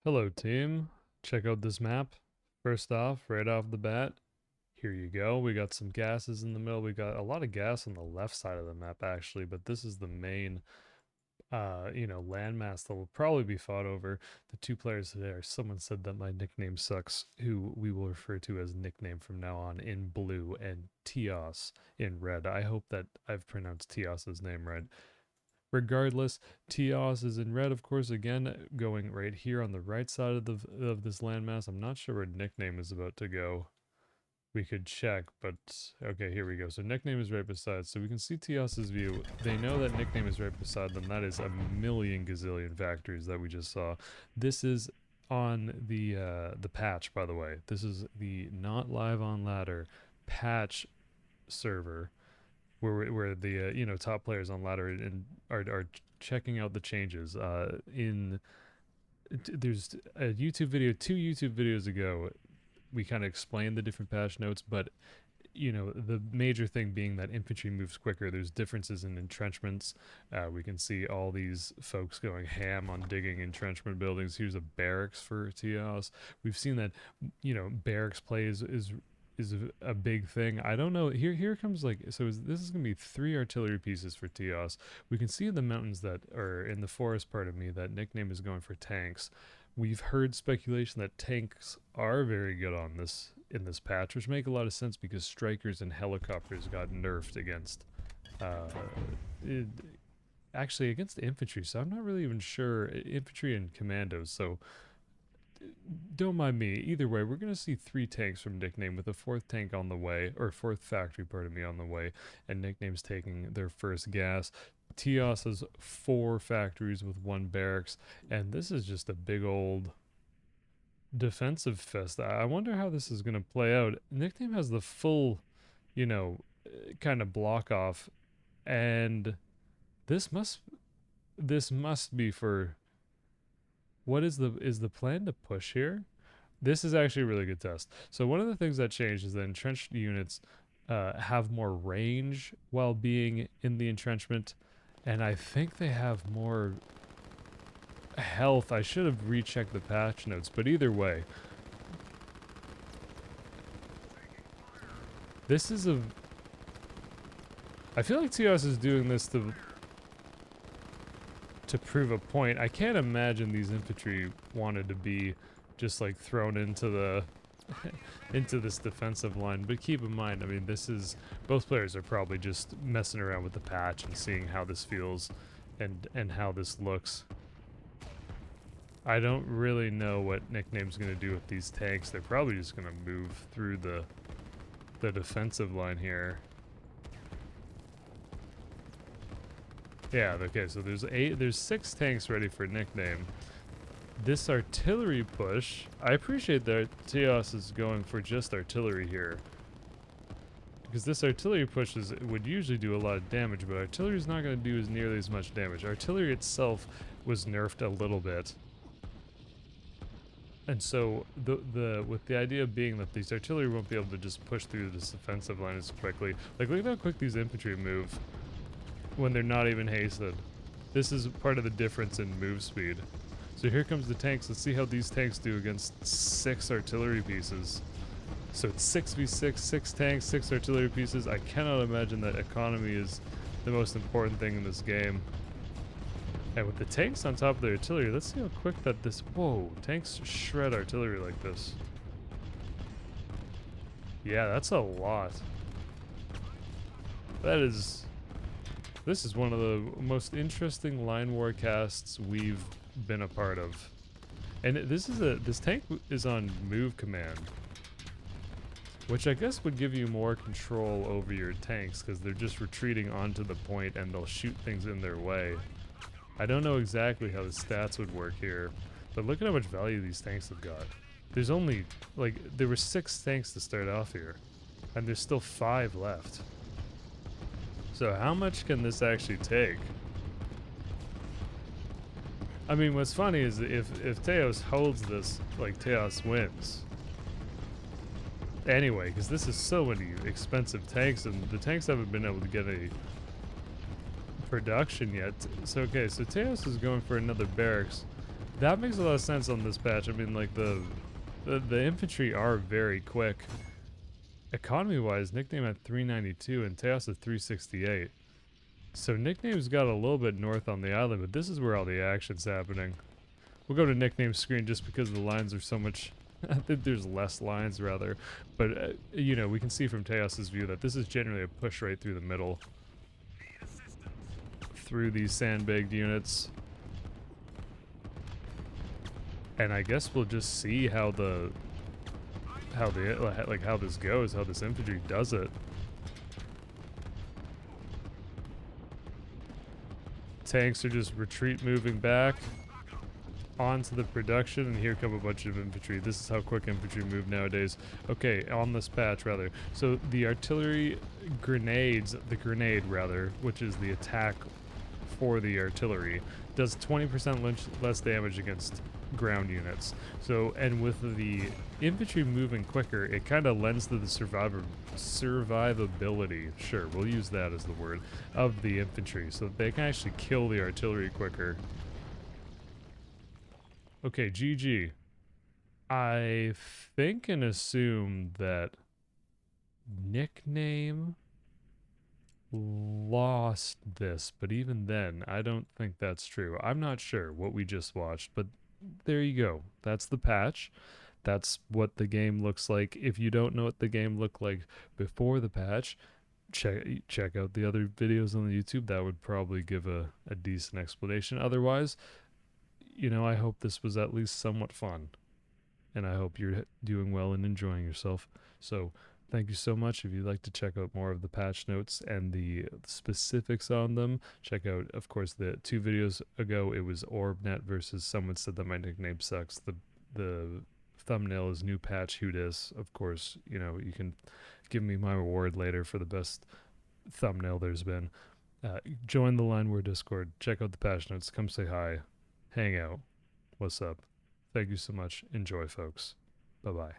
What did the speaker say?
Hello, team. Check out this map. First off, right off the bat, here you go. We got some gases in the middle. We got a lot of gas on the left side of the map, actually, but this is the main, landmass that will probably be fought over. The two players today are Someone Said That My Nickname Sucks, who we will refer to as nickname from now on in blue, and Teos in red. I hope that I've pronounced Teos's name right. Regardless, Teos is in red, of course, again, going right here on the right side of this landmass. I'm not sure where nickname is about to go. We could check, but okay, here we go. So nickname is right beside, so we can see Teos's view. They know that nickname is right beside them. That is a million gazillion factories that we just saw. This is on the patch, by the way. This is the not live on ladder patch server where the top players on ladder and are checking out the changes. There's a YouTube video, two YouTube videos ago. We kind of explained the different patch notes, but the major thing being that infantry moves quicker. There's differences in entrenchments. We can see all these folks going ham on digging entrenchment buildings. Here's a barracks for Teos. We've seen that barracks play is a big thing. I don't know. Here comes this is gonna be 3 artillery pieces for Teos. We can see in the mountains that are in the forest part of me that nickname is going for tanks. We've heard speculation that tanks are very good on this in this patch, which make a lot of sense because strikers and helicopters got nerfed against it, actually against infantry, so I'm not really even sure infantry and commandos. So don't mind me. Either way, we're going to see 3 tanks from Nickname with a 4th tank on the way, or 4th factory, pardon me, on the way, and Nickname's taking their first gas. Teos has 4 factories with 1 barracks, and this is just a big old defensive fest. I wonder how this is going to play out. Nickname has the full, kind of block off, and this must be for what is the plan to push here? This is actually a really good test. So one of the things that changed is that entrenched units have more range while being in the entrenchment, and I think they have more health. I should have rechecked the patch notes, but either way, this is a. I feel like Teos is doing this to prove a point. I can't imagine these infantry wanted to be just like thrown into the into this defensive line. But keep in mind, I mean, both players are probably just messing around with the patch and seeing how this feels and how this looks. I don't really know what Nickname's gonna do with these tanks. They're probably just gonna move through the defensive line here. Yeah, okay, so there's 6 tanks ready for Nickname. This artillery push, I appreciate that Teos is going for just artillery here. Because this artillery push would usually do a lot of damage, but artillery is not going to do nearly as much damage. Artillery itself was nerfed a little bit. And so with the idea being that these artillery won't be able to just push through this defensive line as quickly. Like, look at how quick these infantry move when they're not even hasted. This is part of the difference in move speed. So here comes the tanks. Let's see how these tanks do against 6 artillery pieces. So it's 6v6, 6 tanks, 6 artillery pieces. I cannot imagine that economy is the most important thing in this game. And with the tanks on top of the artillery, let's see how quick that whoa, tanks shred artillery like this. Yeah, that's a lot. This is one of the most interesting line war casts we've been a part of. And this tank is on move command, which I guess would give you more control over your tanks because they're just retreating onto the point and they'll shoot things in their way. I don't know exactly how the stats would work here, but look at how much value these tanks have got. There's only, there were 6 tanks to start off here, and there's still 5 left. So how much can this actually take? I mean, what's funny is if Teos holds this, Teos wins. Anyway, because this is so many expensive tanks, and the tanks haven't been able to get a production yet. So okay, so Teos is going for another barracks. That makes a lot of sense on this patch. I mean, like the infantry are very quick. Economy-wise, Nickname at 392 and Teos at 368. So Nickname's got a little bit north on the island, but this is where all the action's happening. We'll go to Nickname's screen just because the lines are so much... I think there's less lines, rather. But, you know, we can see from Teos's view that this is generally a push right through the middle. Through these sandbagged units. And I guess we'll just see how how this goes, how this infantry does it. Tanks are just retreat moving back onto the production, and here come a bunch of infantry. This is how quick infantry move nowadays. Okay, on this patch, rather. So the artillery grenades, the grenade, rather, which is the attack for the artillery, does 20% less damage against ground units. So, and with the infantry moving quicker, it kind of lends to the survivability, sure, we'll use that as the word, of the infantry, so that they can actually kill the artillery quicker. Okay, GG. I think and assume that Nickname lost this, but even then, I don't think that's true. I'm not sure what we just watched, but there you go. That's the patch. That's what the game looks like. If you don't know what the game looked like before the patch, check out the other videos on the YouTube. That would probably give a decent explanation. Otherwise, you know, I hope this was at least somewhat fun. And I hope you're doing well and enjoying yourself. So, thank you so much. If you'd like to check out more of the patch notes and the specifics on them, check out, of course, the 2 videos ago, it was OrbNet versus Someone Said That My Nickname Sucks. The thumbnail is New Patch Who Dis. Of course, you know, you can give me my reward later for the best thumbnail there's been. Join the Line War Discord. Check out the patch notes. Come say hi. Hang out. What's up? Thank you so much. Enjoy, folks. Bye-bye.